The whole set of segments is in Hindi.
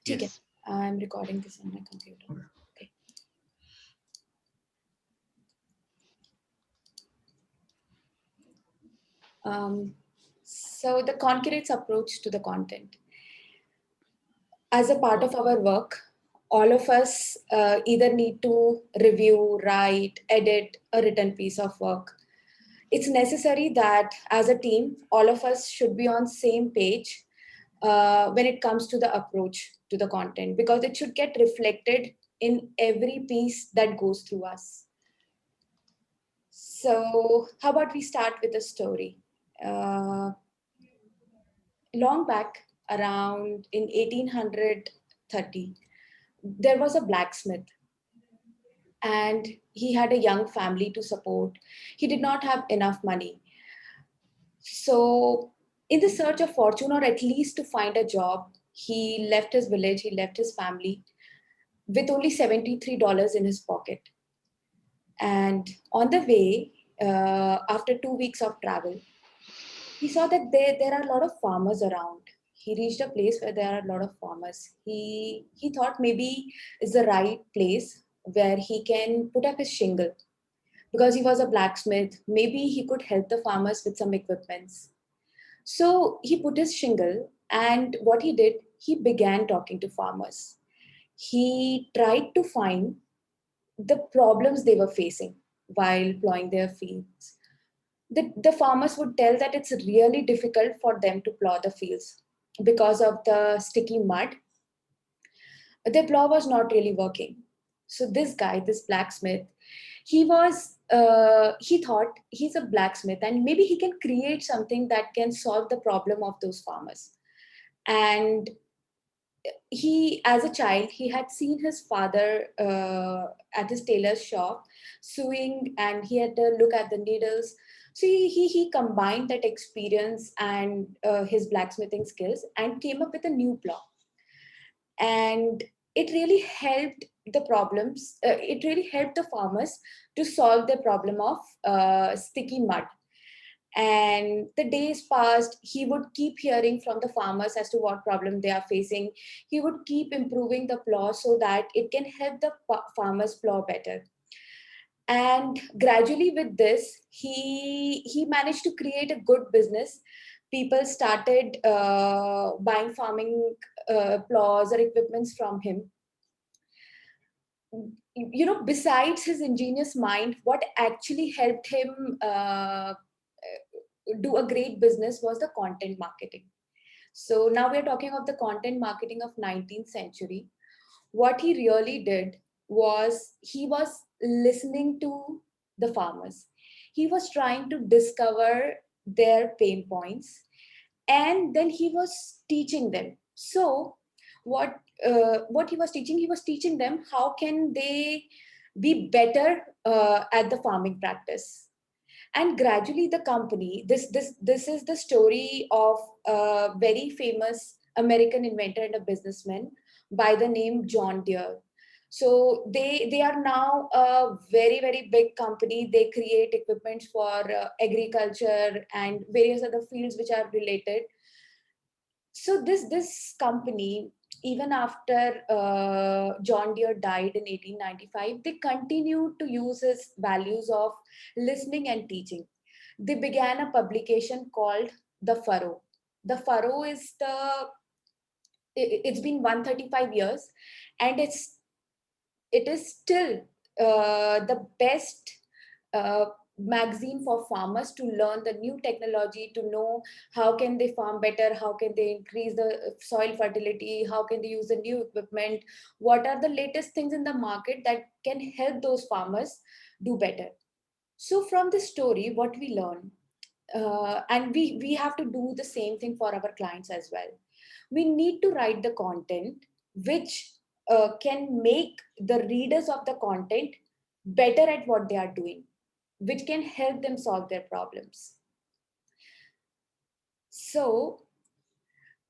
ठीक है, Yes. I'm recording this on my computer. Okay. So the Concurate's approach to the content. As a part of our work, all of us either need to review, write, edit a written piece of work. It's necessary that as a team, all of us should be on same page when it comes to the approach to the content, because it should get reflected in every piece that goes through us. So, how about we start with a story? Uh, Long back, around in 1830, there was a blacksmith, and he had a young family to support. He did not have enough money. So, in the search of fortune, or at least to find a job, he left his village, he left his family with only $73 in his pocket. And on the way, after 2 weeks of travel, he saw that there are a lot of farmers around. He reached a place where there are a lot of farmers. He thought maybe it's the right place where he can put up his shingle, because he was a blacksmith. Maybe he could help the farmers with some equipments. So he put his shingle, and what he did, he began talking to farmers. He tried to find the problems they were facing while plowing their fields. The farmers would tell that it's really difficult for them to plow the fields because of the sticky mud. Their plow was not really working. So this guy, this blacksmith, he thought he's a blacksmith and maybe he can create something that can solve the problem of those farmers. And he, as a child, he had seen his father at his tailor's shop sewing, and he had to look at the needles. So he combined that experience and his blacksmithing skills and came up with a new plow. And it really helped the problems, it really helped the farmers to solve the problem of sticky mud. And the days passed, he would keep hearing from the farmers as to what problem they are facing. He would keep improving the plow so that it can help the farmers plow better. And gradually with this, he managed to create a good business. People started buying farming plows or equipments from him. Besides his ingenious mind, what actually helped him do a great business was the content marketing. So now we're talking of the content marketing of 19th century. What he really did was he was listening to the farmers. He was trying to discover their pain points, and then he was teaching them. So what what he was teaching them how can they be better at the farming practice. And gradually the company, this is the story of a very famous American inventor and a businessman by the name John Deere. So they are now a very big company. They create equipment for agriculture and various other fields which are related. So this company, even after John Deere died in 1895, they continued to use his values of listening and teaching. They began a publication called The Furrow. The Furrow is it's been 135 years, and it is still the best uh, magazine for farmers to learn the new technology, to know how can they farm better, how can they increase the soil fertility, how can they use the new equipment, what are the latest things in the market that can help those farmers do better. So from this story, what we learn, and we have to do the same thing for our clients as well. We need to write the content which can make the readers of the content better at what they are doing, which can help them solve their problems. So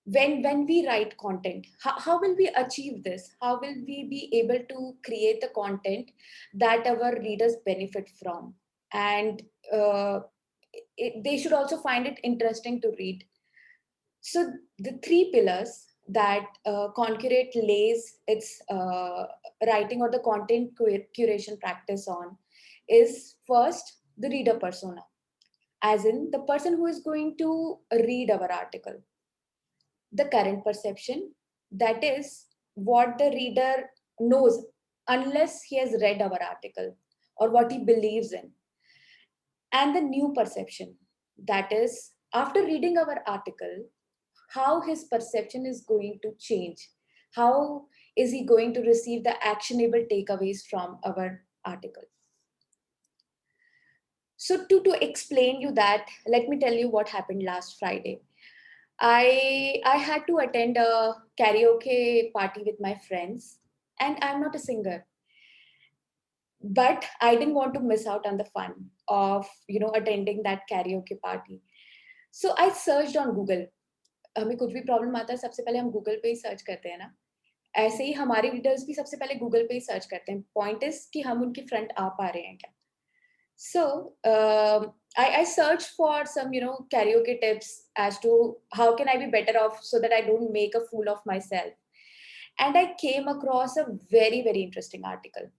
when we write content, how will we achieve this? How will we be able to create the content that our readers benefit from? And they should also find it interesting to read. So the three pillars. that Concurrent lays its writing or the content curation practice on is first the reader persona, as in the person who is going to read our article. The current perception, that is what the reader knows unless he has read our article or what he believes in. And the new perception, that is after reading our article, how his perception is going to change. How is he going to receive the actionable takeaways from our article? So to explain you that, let me tell you what happened last Friday. I had to attend a karaoke party with my friends, and I'm not a singer, but I didn't want to miss out on the fun of attending that karaoke party. So I searched on Google. हमें कुछ भी प्रॉब्लम आता है सबसे पहले हम गूगल पे ही सर्च करते हैं ना, ऐसे ही हमारे रीडर्स भी सबसे पहले गूगल पे ही सर्च करते हैं. पॉइंट इज कि हम उनके फ्रंट आ पा रहे हैं क्या. So I searched for some karaoke tips as to how can I be better off so that I don't make a fool of myself. And I came across a very, very interesting article,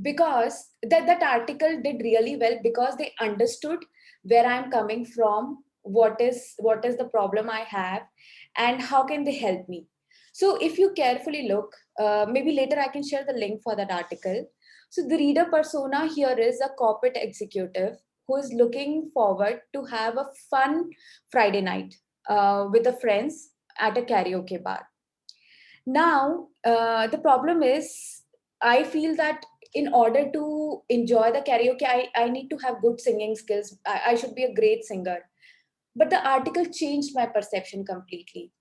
because that article did really well because they understood where I'm coming from, what is the problem I have, and how can they help me. So if you carefully look, maybe later I can share the link for that article. So the reader persona here is a corporate executive who is looking forward to have a fun Friday night with the friends at a karaoke bar. Now, the problem is, I feel that in order to enjoy the karaoke, I need to have good singing skills. I should be a great singer. But the article changed my perception completely.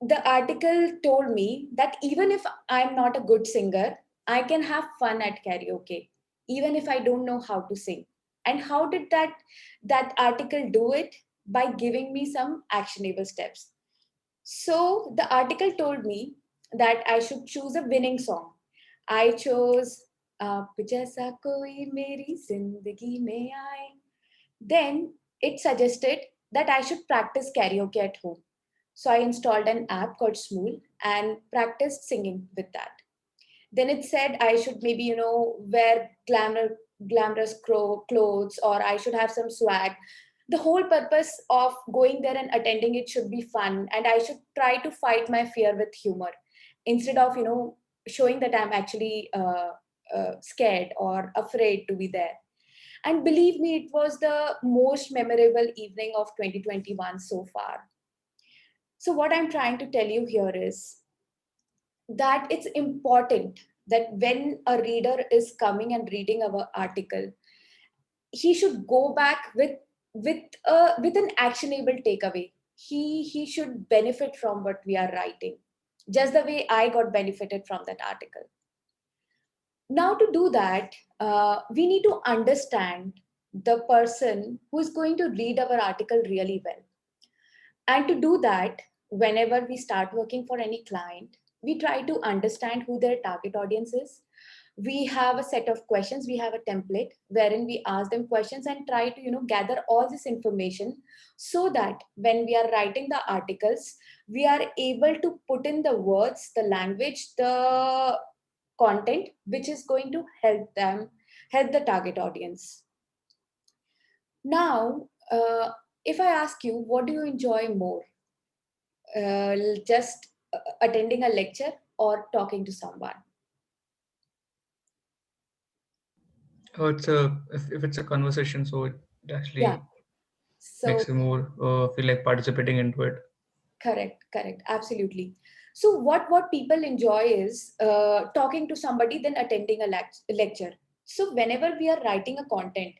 The article told me that even if I'm not a good singer, I can have fun at karaoke, even if I don't know how to sing. And how did that article do it? By giving me some actionable steps. So the article told me that I should choose a winning song. I chose "Aap Jaisa Koi Meri Zindagi Mein Aaye." Then it suggested that I should practice karaoke at home. So I installed an app called Smool and practiced singing with that. Then it said I should maybe wear glamorous clothes, or I should have some swag. The whole purpose of going there and attending it should be fun, and I should try to fight my fear with humor instead of showing that I'm actually scared or afraid to be there. And believe me, it was the most memorable evening of 2021 so far. So what I'm trying to tell you here is that it's important that when a reader is coming and reading our article, he should go back with an actionable takeaway. He should benefit from what we are writing, just the way I got benefited from that article. Now to do that, we need to understand the person who is going to read our article really well. And to do that, whenever we start working for any client, we try to understand who their target audience is. We have a set of questions, we have a template wherein we ask them questions and try to gather all this information, so that when we are writing the articles, we are able to put in the words, the language, the content which is going to help the target audience. Now, if I ask you, what do you enjoy more, just attending a lecture or talking to someone? Oh, if it's a conversation, so it Yeah. actually So makes you more feel like participating into it. correct, absolutely. So what people enjoy is talking to somebody, then attending a lecture. So whenever we are writing a content,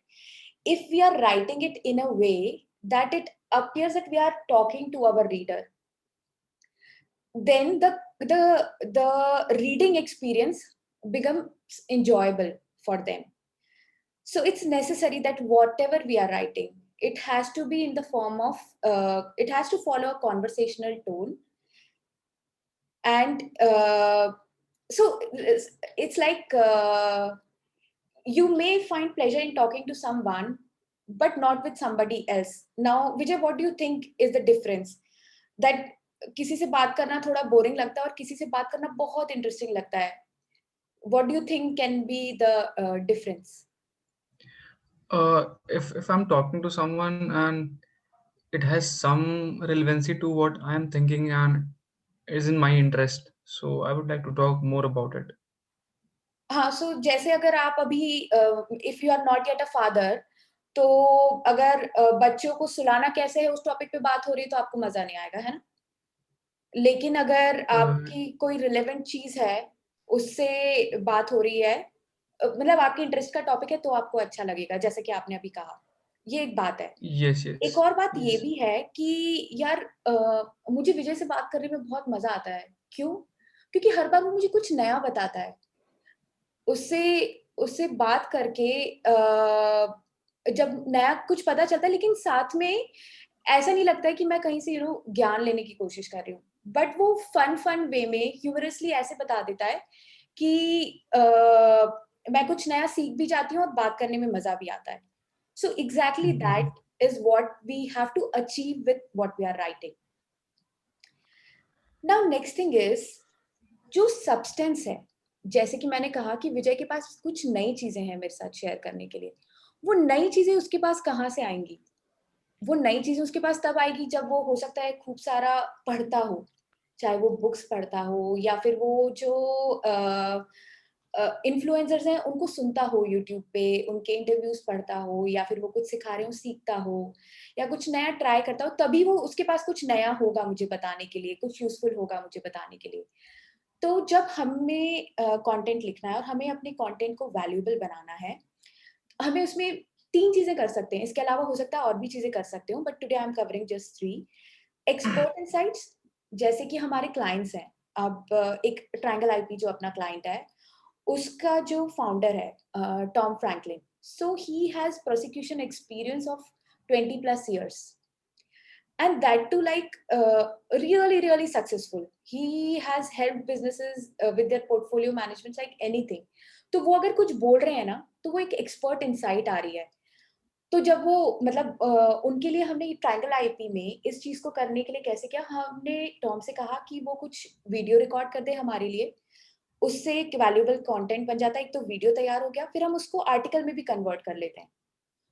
if we are writing it in a way that it appears that we are talking to our reader, then the reading experience becomes enjoyable for them. So it's necessary that whatever we are writing, it has to be in the form of it has to follow a conversational tone. And so it's like you may find pleasure in talking to someone but not with somebody else. Now Vijay, what do you think is the difference, that किसी से बात करना थोड़ा बोरिंग लगता है और किसी से बात करना बहुत इंटरेस्टिंग लगता है. What do you think can be the difference? If I'm talking to someone and it has some relevancy to what I am thinking and is in my interest, so I would like to talk more about it. हाँ, सो जैसे अगर आप अभी if you are not yet a father, तो अगर बच्चों को सुलाना कैसे है उस टॉपिक पे बात हो रही है तो आपको मजा नहीं आएगा, है ना? लेकिन अगर Uh, आपकी कोई रिलेवेंट चीज है, उससे बात हो रही है, मतलब आपके इंटरेस्ट का टॉपिक है, तो आपको अच्छा लगेगा, जैसे कि आपने अभी कहा। ये एक बात है। yes, एक yes, और बात ये yes. भी है कि यार मुझे विजय से बात करने में बहुत मजा आता है। क्यों? क्योंकि हर बार वो मुझे कुछ नया बताता है। उससे उससे बात करके जब नया कुछ पता चलता है, लेकिन साथ में ऐसा नहीं लगता है कि मैं कहीं से ज्ञान लेने की कोशिश कर रही हूँ। बट वो फन वे में ह्यूमरसली ऐसे बता देता है कि मैं कुछ नया सीख भी जाती हूँ और बात करने में मजा भी आता है। So exactly Mhm. That is what we have to achieve with what we are writing. Now next thing is जो सब्सटेंस है। जैसे कि मैंने कहा कि विजय के पास कुछ नई चीजें हैं मेरे साथ शेयर करने के लिए। वो नई चीजें उसके पास कहाँ से आएंगी? वो नई चीजें उसके पास तब आएगी जब वो हो सकता है खूब सारा पढ़ता हो, चाहे वो बुक्स पढ़ता हो या फिर वो जो इन्फ्लुएंसर्स हैं उनको सुनता हो यूट्यूब पे, उनके इंटरव्यूज पढ़ता हो, या फिर वो कुछ सिखा रहे हो सीखता हो, या कुछ नया ट्राई करता हो, तभी वो उसके पास कुछ नया होगा मुझे बताने के लिए, कुछ यूजफुल होगा मुझे बताने के लिए। तो जब हमें कंटेंट लिखना है और हमें अपने कंटेंट को वैल्यूएबल बनाना है, हमें उसमें 3 चीज़ें कर सकते हैं। इसके अलावा हो सकता है और भी चीज़ें कर सकते हो, but today I am covering just 3। Expert insights, जैसे कि हमारे क्लाइंट्स हैं। अब एक ट्रायंगल आईपी जो अपना क्लाइंट है, उसका जो फाउंडर है Tom Franklin, so he has prosecution experience of 20 plus years, and that too like really successful. He has helped businesses with their portfolio management like anything. तो वो अगर कुछ बोल रहे हैं ना, तो वो एक एक्सपर्ट इनसाइट आ रही है। तो जब वो मतलब उनके लिए हमने ट्रायंगल आईपी में इस चीज को करने के लिए कैसे किया, हमने टॉम से कहा कि वो कुछ वीडियो रिकॉर्ड कर दे हमारे लिए। उससे एक वैल्यूएबल कंटेंट बन जाता है, एक तो वीडियो तैयार हो गया, फिर हम उसको आर्टिकल में भी कन्वर्ट कर लेते हैं।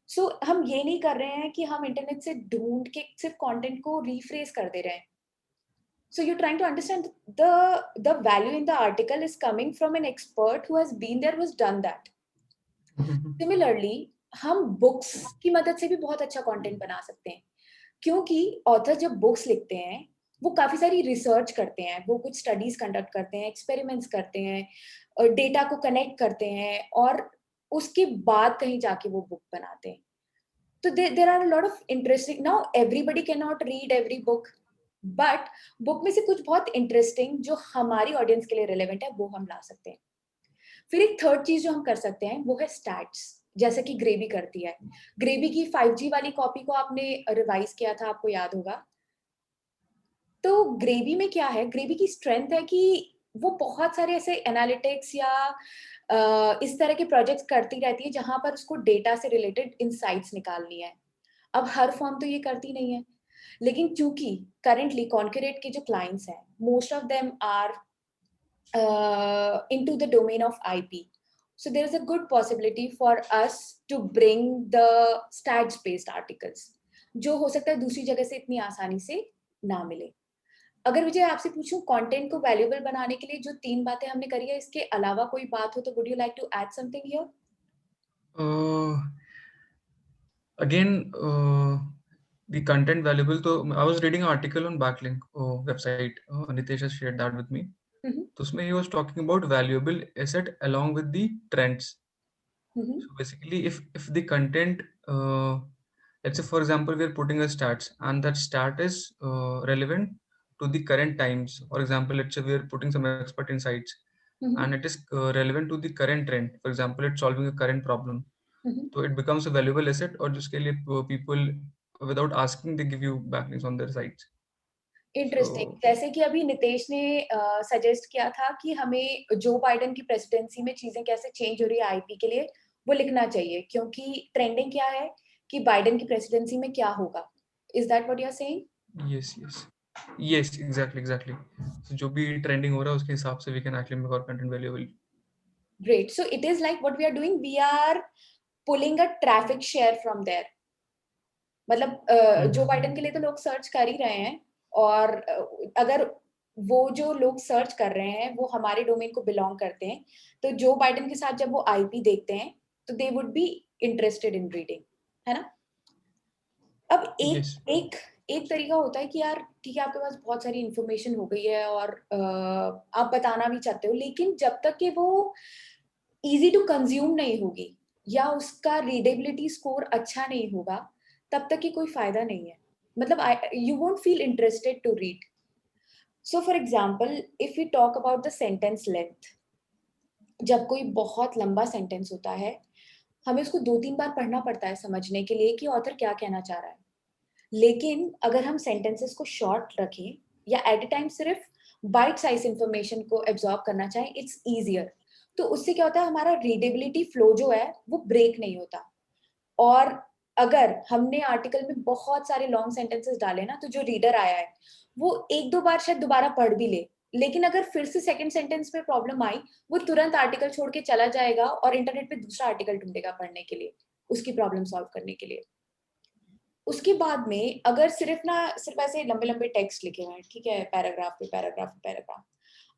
सो हम ये नहीं कर रहे हैं कि हम इंटरनेट से ढूंढ के सिर्फ कंटेंट को रीफ्रेज कर दे रहे हैं। So you're trying to understand the value in the article is coming from an expert who has been there, who's done that. Mhm. Similarly, हम बुक्स की मदद से भी बहुत अच्छा कंटेंट बना सकते हैं, क्योंकि ऑथर जब बुक्स लिखते हैं, वो काफी सारी रिसर्च करते हैं, वो कुछ स्टडीज कंडक्ट करते हैं, एक्सपेरिमेंट्स करते हैं, डेटा को कनेक्ट करते हैं, और उसके बाद कहीं जाके वो बुक बनाते हैं। तो there are a lot of interesting, now everybody cannot read every book, but book में से कुछ बहुत इंटरेस्टिंग जो हमारी ऑडियंस के लिए रिलेवेंट है वो हम ला सकते हैं। फिर एक थर्ड चीज जो हम कर सकते हैं वो है स्टैट्स, जैसे कि ग्रेवी करती है। ग्रेवी की 5G वाली कॉपी को आपने रिवाइज किया था, आपको याद होगा। तो ग्रेवी में क्या है, ग्रेवी की स्ट्रेंथ है कि वो बहुत सारे ऐसे एनालिटिक्स या इस तरह के प्रोजेक्ट्स करती रहती है जहां पर उसको डेटा से रिलेटेड इंसाइट्स निकालनी है। अब हर फर्म तो ये करती नहीं है, लेकिन चूंकि करंटली कॉन्करेट के जो क्लाइंट्स हैं, most of them are into the domain of IP. So there is a good possibility for us to bring the stats based articles, जो हो सकता है दूसरी जगह से इतनी आसानी से ना मिले। अगर विजय आपसे पूछूं कंटेंट को वैल्यूएबल बनाने के लिए जो 3 बातें हमने करी है, इसके अलावा कोई बात हो तो would you like to add something here? Uh, Again, the content valuable. So I was reading an article on Backlink website. Nitesh has shared that with me. Hmm. So उसमें he was talking about valuable asset along with the trends. Hmm. So basically, if the content, let's say for example, we are putting a stats and that stat is relevant to the current times. For example, let's say we are putting some expert insights hmm. and it is relevant to the current trend. For example, it's solving a current problem. Hmm. So it becomes a valuable asset. और जिसके लिए people without asking they give you backlinks on their sites. Interesting, So जैसे कि अभी नितेश ने सजेस्ट किया था कि हमें जो बाइडेन की प्रेसिडेंसी में चीजें कैसे चेंज हो रही है आईपी के लिए, वो लिखना चाहिए, क्योंकि ट्रेंडिंग क्या है कि बाइडेन की प्रेसिडेंसी में क्या होगा। Is that what you are saying? yes, yes. Yes, exactly. So जो भी trending हो रहा है उसके हिसाब से we can actually make our content valuable. Great. So it is like what we are doing, we are pulling a traffic share from there. मतलब जो बाइडन के लिए तो लोग सर्च कर ही रहे हैं, और अगर वो जो लोग सर्च कर रहे हैं वो हमारे डोमेन को बिलोंग करते हैं, तो जो बाइडन के साथ जब वो आईपी देखते हैं तो they would be interested in reading, है ना? अब एक Yes. एक एक तरीका होता है कि यार ठीक है, आपके पास बहुत सारी इंफॉर्मेशन हो गई है और आप बताना भी चाहते हो, लेकिन जब तक कि वो इजी टू कंज्यूम नहीं होगी या उसका रीडेबिलिटी स्कोर अच्छा नहीं होगा, तब तक की कोई फायदा नहीं है. मतलब you won't feel interested to read. So for example, if you talk about the sentence length, जब कोई बहुत लंबा सेंटेंस होता है, हमें उसको 2-3 बार पढ़ना पड़ता है समझने के लिए कि ऑथर क्या कहना चाह रहा है. लेकिन अगर हम सेंटेंसेस को शॉर्ट रखें या एट अ टाइम सिर्फ बाइट साइज इंफॉर्मेशन को एब्जॉर्ब करना चाहें, इट्स ईजियर. तो उससे क्या होता है, हमारा रीडेबिलिटी फ्लो जो है वो ब्रेक नहीं होता. और अगर हमने आर्टिकल में बहुत सारे लॉन्ग सेंटेंसेस डाले ना, तो जो रीडर आया है वो 1-2 बार शायद दोबारा पढ़ भी ले, लेकिन अगर फिर से सेकंड सेंटेंस में प्रॉब्लम आई, वो तुरंत आर्टिकल छोड़ के चला जाएगा और इंटरनेट पे दूसरा आर्टिकल ढूंढेगा पढ़ने के लिए, उसकी प्रॉब्लम सॉल्व करने के लिए. उसके बाद में अगर सिर्फ ऐसे लंबे लंबे टेक्स्ट लिखे हुए हैं, ठीक है, पैराग्राफ पे पैराग्राफ पे पैराग्राफ,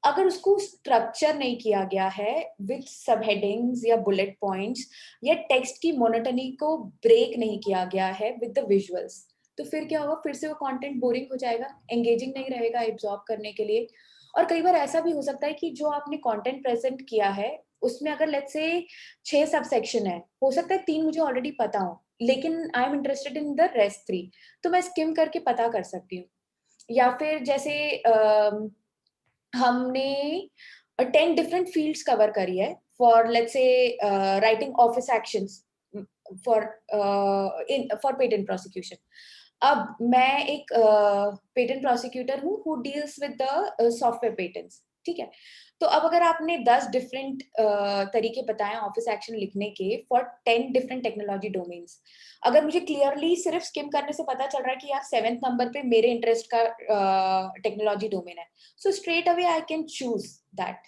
अगर उसको स्ट्रक्चर नहीं किया गया है विद सब हेडिंग्स या बुलेट पॉइंट्स, या टेक्स्ट की मोनोटनी को ब्रेक नहीं किया गया है विद द विजुअल्स, तो फिर क्या होगा, फिर से वो कंटेंट बोरिंग हो जाएगा, एंगेजिंग नहीं रहेगा एब्जॉर्ब करने के लिए. और कई बार ऐसा भी हो सकता है कि जो आपने कंटेंट प्रेजेंट किया है उसमें अगर लेट्स से 6 सब सेक्शन है, हो सकता है 3 मुझे ऑलरेडी पता हो, लेकिन I am interested in the rest 3, तो मैं स्किम करके पता कर सकती हूँ. या फिर जैसे हमने 10 डिफरेंट फील्ड्स कवर करी है for let's say writing office actions for for patent prosecution. अब मैं एक पेटेंट प्रोसिक्यूटर हूँ who deals with the software patents, ठीक है. तो अब अगर आपने 10 डिफरेंट तरीके बताए ऑफिस एक्शन लिखने के फॉर 10 डिफरेंट टेक्नोलॉजी डोमेन्स, अगर मुझे क्लियरली सिर्फ स्किम करने से पता चल रहा है कि यार 7th नंबर पे मेरे इंटरेस्ट का टेक्नोलॉजी डोमेन है, so straight away I can choose that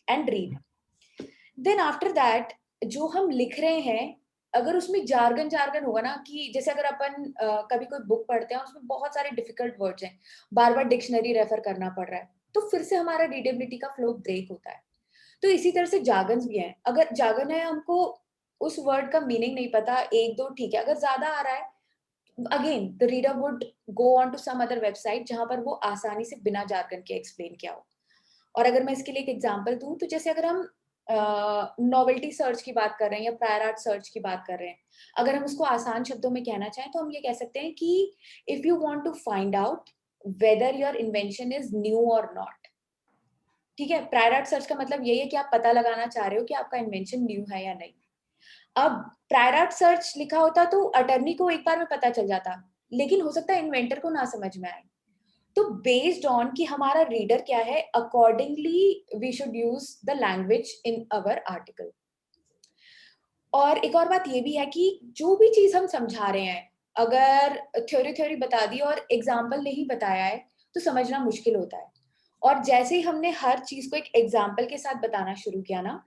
and read. Then after that, जो हम लिख रहे हैं, अगर उसमें जार्गन होगा ना, कि जैसे अगर अपन कभी कोई बुक पढ़ते हैं उसमें बहुत सारे डिफिकल्ट वर्ड्स हैं, बार बार डिक्शनरी रेफर करना पड़ रहा है, तो फिर से हमारा रीडेबिलिटी का फ्लो ब्रेक होता है. तो इसी तरह से जार्गन्स भी हैं. अगर जार्गन है, हमको उस वर्ड का मीनिंग नहीं पता, एक दो ठीक है, अगर ज्यादा आ रहा है, again the reader would go on to some other website जहां पर वो आसानी से बिना जार्गन के एक्सप्लेन किया हो. और अगर मैं इसके लिए एक एग्जांपल दूं, तो जैसे अगर हम नॉवेल्टी सर्च की बात कर रहे हैं या प्रायर आर्ट सर्च की बात कर रहे हैं, अगर हम उसको आसान शब्दों में कहना चाहें तो हम ये कह सकते हैं कि if you want to find out whether your invention is new और नॉट, ठीक है, प्रायर आर्ट सर्च का मतलब यही है कि आप पता लगाना चाह रहे हो कि आपका इन्वेंशन न्यू है या नहीं. अब प्रायर आर्ट सर्च लिखा होता तो अटर्नी को एक बार में पता चल जाता, लेकिन हो सकता है इन्वेंटर को ना समझ में आए. तो बेस्ड ऑन कि हमारा रीडर क्या है, accordingly we should use the language in our article. और एक और बात ये भी है कि जो भी चीज हम समझा रहे हैं, अगर थ्योरी बता दी और एग्जाम्पल नहीं बताया है, तो समझना मुश्किल होता है. और जैसे ही हमने हर चीज को एक एग्जाम्पल के साथ बताना शुरू किया ना,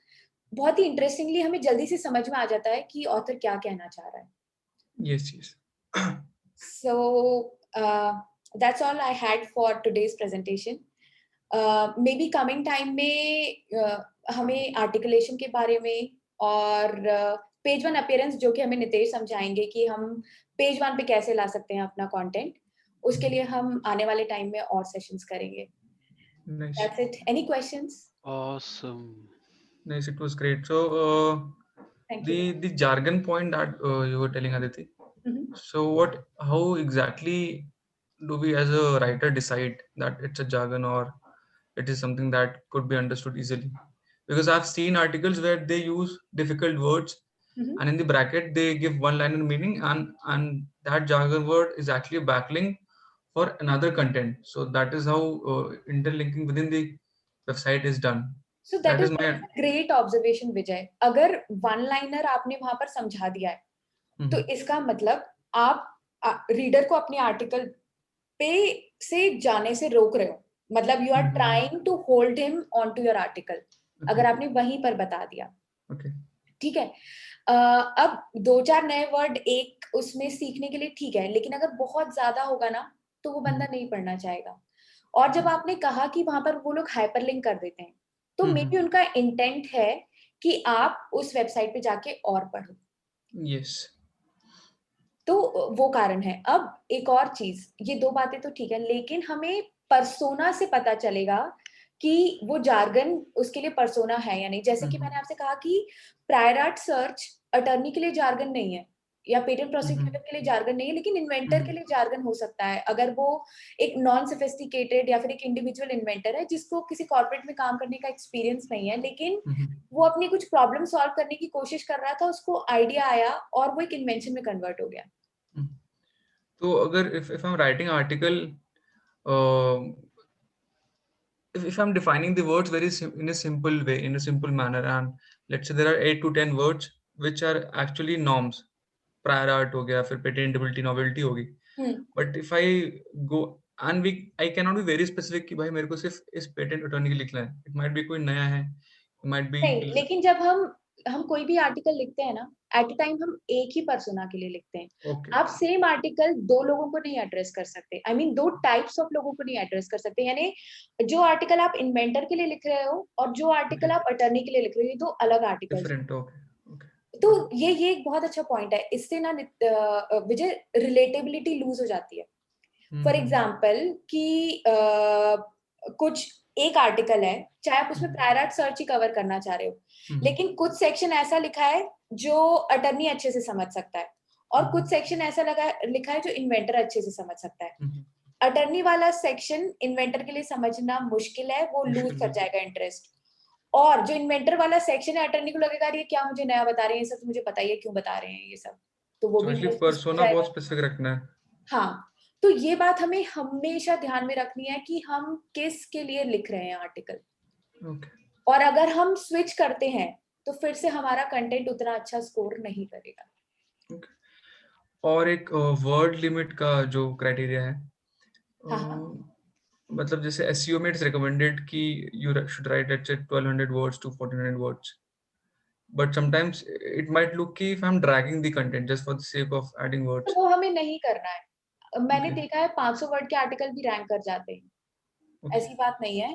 बहुत ही इंटरेस्टिंगली हमें जल्दी से समझ में आ जाता है कि ऑथर क्या कहना चाह रहा है. Yes. So that's all I had for today's presentation. Maybe coming time में हमें आर्टिकुलेशन के बारे में और पेज वन अपीयरेंस, जो कि हमें नितेश समझाएंगे कि हम पेज वन पे कैसे ला सकते हैं अपना कंटेंट, उसके लिए हम आने वाले टाइम में और सेशंस करेंगे. Nice. That's it. Any questions? Awesome. Nice. It was great. So Thank you. the jargon point that you were telling, Aditi. Mhm. So how exactly do we as a writer decide that it's a jargon or it is something that could be understood easily? Because I've seen articles where they use difficult words Mhm. and in the bracket they give one liner meaning, and that jargon word is actually a backlink for another content. So that is how interlinking within the website is done. So That that is is my a great observation, Vijay. अगर वन लाइनर आपने वहां पर समझा दिया है, तो Mhm. इसका मतलब आप रीडर को अपने आर्टिकल पे से जाने से रोक रहे हो, मतलब you are trying to hold him on to your article, अगर आपने वहीं पर बता दिया, ठीक है। अब 2-4 नए वर्ड एक उसमें सीखने के लिए ठीक है, लेकिन अगर बहुत ज्यादा होगा ना तो वो बंदा नहीं पढ़ना चाहेगा। और जब आपने कहा कि वहां पर वो लोग हाइपरलिंक कर देते हैं, तो मे बी उनका इंटेंट है कि आप उस वेबसाइट पे जाके और पढ़ो। यस, तो वो कारण है। अब एक और चीज, ये 2 बातें तो ठीक है, लेकिन हमें पर्सोना से पता चलेगा कि वो जार्गन उसके लिए पर्सोना है या नहीं। जैसे कि मैंने आपसे कहा कि प्रायर आर्ट सर्च अटर्नी के लिए जार्गन नहीं है, या पेटेंट प्रोसिक्यूटर के लिए जार्गन नहीं है, लेकिन इन्वेंटर के लिए जार्गन हो सकता है, अगर वो एक नॉन सोफिस्टिकेटेड या फिर एक इंडिविजुअल इन्वेंटर है जिसको किसी कॉर्पोरेट में काम करने का एक्सपीरियंस नहीं है, लेकिन वो अपनी कुछ प्रॉब्लम सॉल्व करने की कोशिश कर रहा था, उसको आइडिया आया और वो एक इन्वेंशन में कन्वर्ट हो गया। तो अगर if I'm writing article, if I'm defining the words in a simple way, in a simple manner, and let's say there are 8 to 10 words which are actually norms, prior art हो गया, फिर patentability, novelty होगी, but if I go and I cannot be very specific कि भाई मेरे को सिर्फ इस पेटेंट अटॉर्नी के लिए लिखना है, it might be कोई नया है, it might be नहीं, लेकिन जब हम कोई भी आर्टिकल लिखते हैं ना, एट टाइम हम एक ही पर्सोना के लिए लिखते हैं। okay, आप सेम आर्टिकल 2 लोगों को नहीं एड्रेस कर सकते, आई मीन 2 टाइप्स ऑफ लोगों को नहीं एड्रेस कर सकते, यानी जो आर्टिकल आप इन्वेंटर के लिए लिख रहे हो और जो आर्टिकल आप अटर्नी के लिए लिख रहे हो, ये 2 अलग आर्टिकल्स। different, okay, okay, तो ये एक बहुत अच्छा पॉइंट है, इससे ना विजय रिलेटेबिलिटी लूज हो जाती है। फॉर एग्जाम्पल कि कुछ एक आर्टिकल है, चाहे आप उसमें प्रायर आर्ट सर्च ही कवर करना चाह रहे हो, लेकिन कुछ सेक्शन ऐसा लिखा है जो अटर्नी अच्छे से समझ सकता है, और कुछ सेक्शन ऐसा लिखा है जो इन्वेंटर अच्छे से समझ सकता है। अटर्नी वाला सेक्शन इन्वेंटर के लिए समझना मुश्किल है, वो लूज कर जाएगा इंटरेस्ट। और जो इन्वेंटर वाला सेक्शन है, अटर्नी को लगेगा ये क्या मुझे नया बता रहे हैं, ये सब मुझे पता ही है क्यों बता रहे हैं ये सब, तो वो भी इंटरेस्ट पर्सोना बहुत स्पेसिफिक रखना है। हाँ, तो ये बात हमें हमेशा ध्यान में रखनी है कि हम किस के लिए लिख रहे हैं आर्टिकल। और अगर हम स्विच करते हैं तो फिर से हमारा कंटेंट उतना अच्छा स्कोर नहीं करेगा। और एक वर्ड लिमिट का जो क्राइटेरिया है, हाँ, मतलब जैसे एसईओ में इट्स रिकमेंडेड कि you should write let's say 1200 words to 1400 words, but sometimes it might look कि if I'm dragging the content just for the sake of adding words, तो वो हमें नहीं करना है। मैंने देखा है 500 वर्ड के आर्टिकल भी रैंक कर जाते हैं, ऐसी बात नहीं है।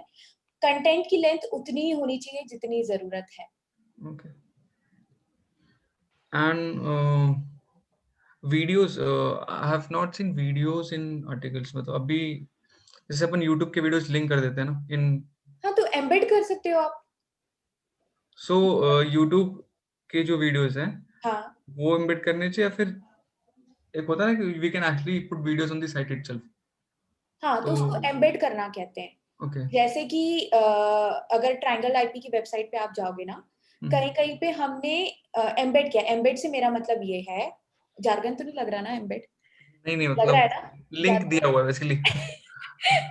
कंटेंट की लेंथ उतनी ही होनी चाहिए जितनी जरूरत है। and videos, I have not seen videos in articles, मतलब अभी जैसे अपन YouTube के वीडियोस लिंक कर देते हैं ना इन, हाँ, तो एम्बेड कर सकते हो आप। सो YouTube के जो वीडियोस हैं हाँ, वो एम्बेड करने चाहिए, या फिर एक होता है ना कि we can actually put videos on the site itself. हाँ, तो उसको एम्बेड करना कहते हैं। जैसे कि अगर ट्रायंगल आईपी की वेबसाइट पे आप जाओगे ना, कहीं कहीं पे हमने एम्बेड किया। एम्बेड से मेरा मतलब ये है, जार्गन तो नहीं लग रहा ना एम्बेड? नहीं लग रहा है मतलब ना लिंक दिया हुआ है बेसिकली।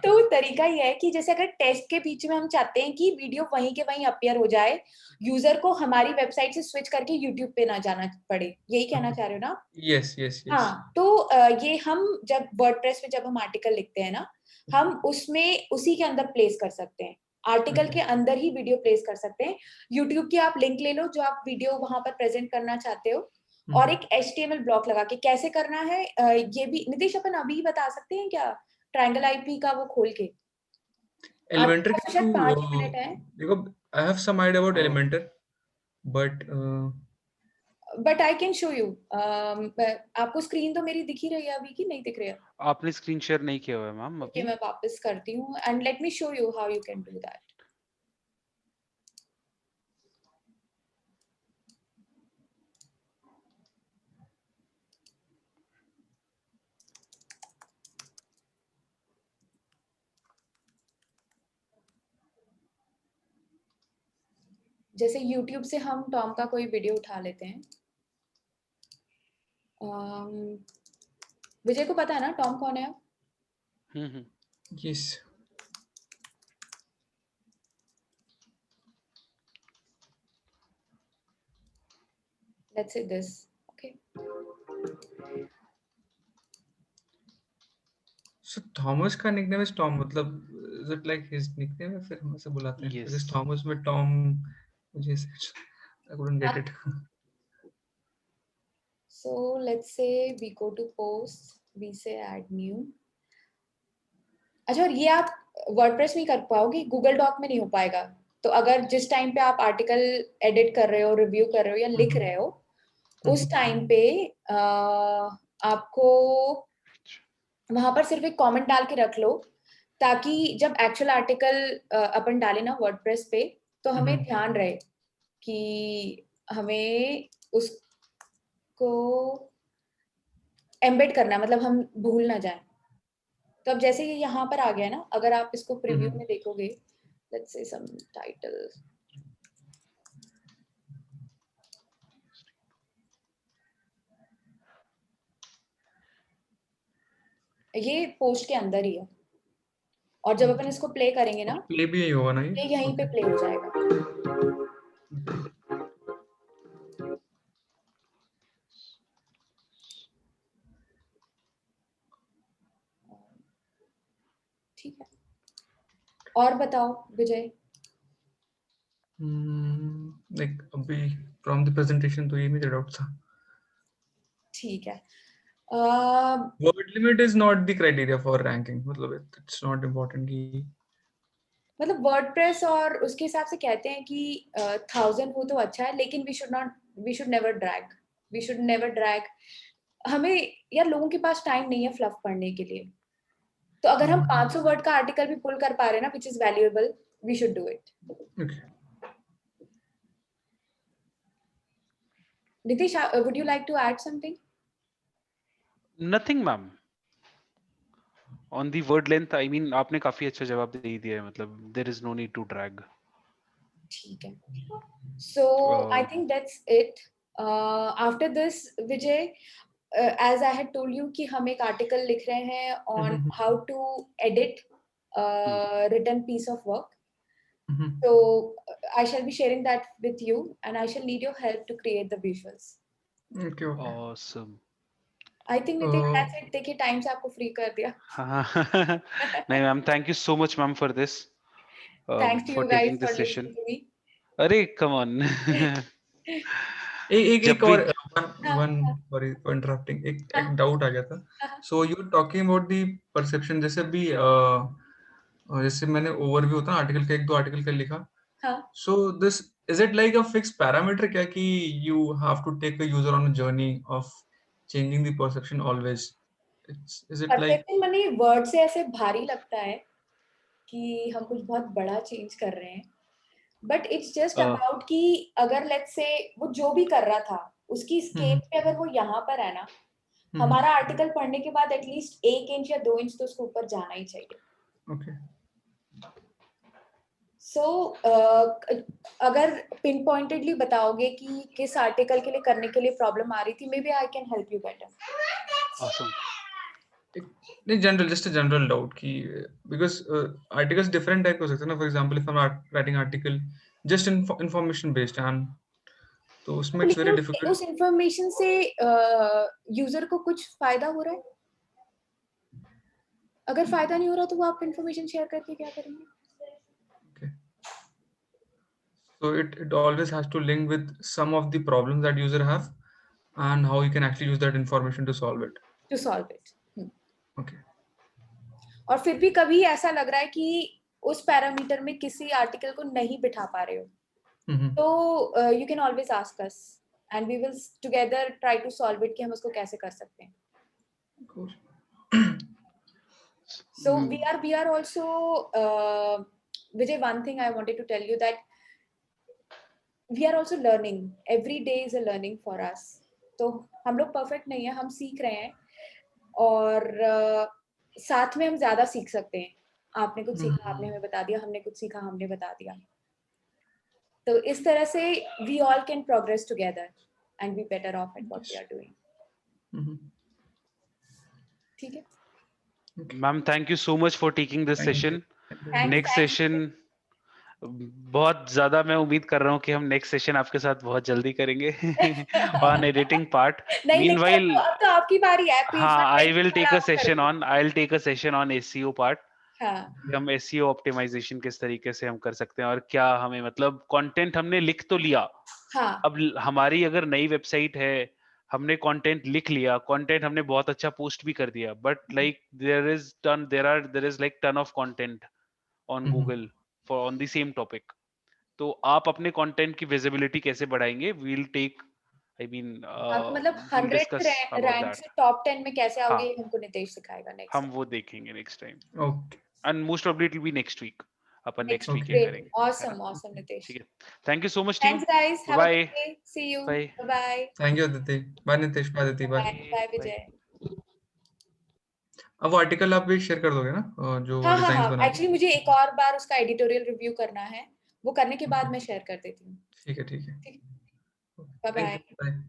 तो तरीका ये है कि जैसे अगर टेक्स्ट के बीच में हम चाहते हैं कि वीडियो वहीं के वहीं अपीयर हो जाए, यूजर को हमारी वेबसाइट से स्विच करके यूट्यूब पे ना जाना पड़े, यही कहना चाह रहे हो ना? Yes yes yes. हाँ, तो ये हम जब वर्डप्रेस पे जब हम आर्टिकल लिखते हैं ना, हम उसमें उसी के अंदर प्लेस कर सकते हैं, आर्टिकल के अंदर ही वीडियो प्लेस कर सकते हैं। यूट्यूब की आप लिंक ले लो जो आप वीडियो वहां पर प्रेजेंट करना चाहते हो, और एक HTML ब्लॉक लगा के कैसे करना है, ये भी नितिश अपन अभी बता सकते हैं क्या, ट्रायंगल आईपी का वो खोल के? आपके एलिमेंटर पास के तो शायद थ्रू 5 मिनट है। देखो, I have some idea about Elementor, but but I can show you. आपको स्क्रीन तो मेरी दिख ही रही है अभी की नहीं दिख रही है? आपने स्क्रीन शेयर नहीं किया हुआ है मैम ओके, अभी। मैं वापस करती हूँ and let me show you how you can do that. जैसे YouTube से हम टॉम का कोई वीडियो उठा लेते हैं। विजय को पता है ना टॉम कौन है? Yes. Let's say this. Okay. So Thomas का निकनेम इज टॉम, मतलब is it like his nickname, या फिर हम ऐसे बुलाते हैं? Yes. बिकॉज़ थॉमस में टॉम, मुझे I couldn't get it. So let's say we go to post, we say add new. अच्छा, और ये आप वर्डप्रेस में ही कर पाओगे, गूगल डॉक में नहीं हो पाएगा. तो अगर जिस टाइम पे आप आर्टिकल एडिट कर रहे हो, रिव्यू कर रहे हो या लिख रहे हो, उस टाइम पे आपको वहां पर सिर्फ एक कमेंट डाल के रख लो, ताकि जब एक्चुअल आर्टिकल अपन डाले ना वर्डप्रेस पे, तो हमें ध्यान रहे कि हमें उसको एम्बेड करना है, मतलब हम भूल ना जाए. तो अब जैसे ये यहाँ पर आ गया ना, अगर आप इसको प्रीव्यू में देखोगे, लेट्स से सम टाइटल, ये पोस्ट के अंदर ही है, और जब अपन इसको प्ले करेंगे ना, प्ले भी यही होगा ना ये यहीं पे प्ले हो जाएगा. ठीक है, और बताओ विजय. लाइक अभी फ्रॉम द प्रेजेंटेशन तो ये मेरा डाउट था. ठीक है. Word limit is not the criteria for ranking, मतलब इट्स नॉट इम्पोर्टेंट कि मतलब वर्डप्रेस और उसके हिसाब से कहते हैं कि 1000 हो तो अच्छा है, लेकिन वी शुड नेवर ड्रैग. हमें यार, लोगों के पास टाइम नहीं है फ्लफ पढ़ने के लिए. तो अगर हम 500 वर्ड का आर्टिकल भी पुल कर पा रहे हैं ना, which is valuable, we should do it. okay. Nitish, would you like to add something? Nothing, ma'am. On the word length, I mean, आपने काफी अच्छा जवाब दे ही दिया है, मतलब there is no need to drag. ठीक है. So I think that's it. After this, Vijay, as I had told you कि हम एक आर्टिकल लिख रहे हैं on how to edit written piece of work. So I shall be sharing that with you, and I shall need your help to create the visuals. Okay, okay. Awesome. I think Nitish, that's it. देखिए, टाइम से आपको फ्री कर दिया. नहीं ma'am, thank you so much ma'am for this, Thanks to for you guys taking for this session. listening to me. अरे come on. एक और वन हाँ, सॉरी फॉर इंटरप्टिंग, एक हाँ, डाउट आ गया था. हाँ. So you talking about the perception, जैसे भी जैसे मैंने ओवरव्यू होता है आर्टिकल का, एक दो आर्टिकल का लिखा. हाँ. So this is it like a fix parameter क्या कि you have to take a user on a journey of changing the perception always? Is it like perception money word से ऐसे भारी लगता है कि हम कुछ बहुत बड़ा चेंज कर रहे हैं, बट इट्स जस्ट अबाउट कि अगर लेट्स से वो जो भी कर रहा था उसकी स्केल पे अगर वो यहाँ पर है ना, हमारा आर्टिकल पढ़ने के बाद एटलीस्ट 1 इंच या 2 इंच तो उसके ऊपर जाना ही चाहिए. ओके. सो अगर पिन पॉइंटेडली बताओगे कि किस आर्टिकल के लिए करने के लिए प्रॉब्लम आ रही थी, maybe I can help you better. Awesome. नहीं, general, just a general doubt कि बिकॉज आर्टिकल्स डिफरेंट टाइप हो सकते हैं ना. For example if I am writing article just information based, and तो उसमें इट्स वेरी लेकिन डिफिकल्ट. उस इंफॉर्मेशन से यूजर को कुछ फायदा हो रहा है? अगर फायदा नहीं हो रहा तो वो आप इंफॉर्मेशन शेयर करके क्या करेंगे? Okay. So it always has to link with some of the problems that user have and how you can actually use that information to solve it. To solve it. Okay. और फिर भी कभी ऐसा लग रहा है कि उस पैरामीटर में किसी आर्टिकल को नहीं बिठा पा रहे हो, तो you can always ask us and we will together try to solve it कि हम उसको कैसे कर सकते हैं. Cool. So we are also Vijay, one thing I wanted to tell you that we are also learning. Every day is a learning for us. तो हम लोग परफेक्ट नहीं है, हम सीख रहे हैं, और साथ में हम ज्यादा सीख सकते हैं. आपने कुछ सीखा, आपने हमें बता दिया, हमने कुछ सीखा, हमने बता दिया. तो इस तरह से we all can progress together and be better off at what we are doing. ठीक है. Ma'am, thank you so much for taking this Thank you. session. Thanks, Next thanks. session, बहुत ज्यादा मैं उम्मीद कर रहा हूँ कि हम नेक्स्ट सेशन आपके साथ बहुत जल्दी करेंगे ऑन एडिटिंग पार्ट. नहीं नहीं, मीनवाइल, अब तो आपकी बारी है, पेज हाँ, one I will page take a आप सेशन करोगे। On, I will take a session on SEO part. हाँ हम एसईओ ऑप्टिमाइजेशन किस तरीके से हम कर सकते हैं, और क्या हमें मतलब कंटेंट हमने लिख तो लिया, हाँ अब हमारी अगर नई वेबसाइट है, हमने कंटेंट लिख लिया, कंटेंट हमने बहुत अच्छा पोस्ट भी कर दिया, but like there is like ton of content on Google for on the same topic. तो आप अपने कंटेंट की विजिबिलिटी कैसे बढ़ाएंगे? वील टेक, आई मीन, हाँ, तो मतलब we'll 100 discuss about rank that. Say top 10 में कैसे आओगे, हाँ, ये हमको नितेश सिखाएगा नेक्स्ट हम वो देखेंगे next time, okay and most probably it will be next week. अपन नेक्स्ट वीक नेक्स्ट। ये ओके, ग्रेट, करेंगे, है ना? Awesome awesome Nitesh. ठीक है. Thank you so much team. Thanks guys, have a bye good day, see you, bye bye bye thank you Aditi, bye Nitesh, bye Aditi, bye. Bye bye bye. Vijay. अब वो आर्टिकल आप भी शेयर कर दोगे ना, जो हाँ हाँ डिजाइन हाँ, बना एक्चुअली मुझे एक और बार उसका एडिटोरियल रिव्यू करना है, वो करने के बाद मैं शेयर कर देती हूँ। ठीक है, ठीक है. ठीक, bye thank bye. You, bye.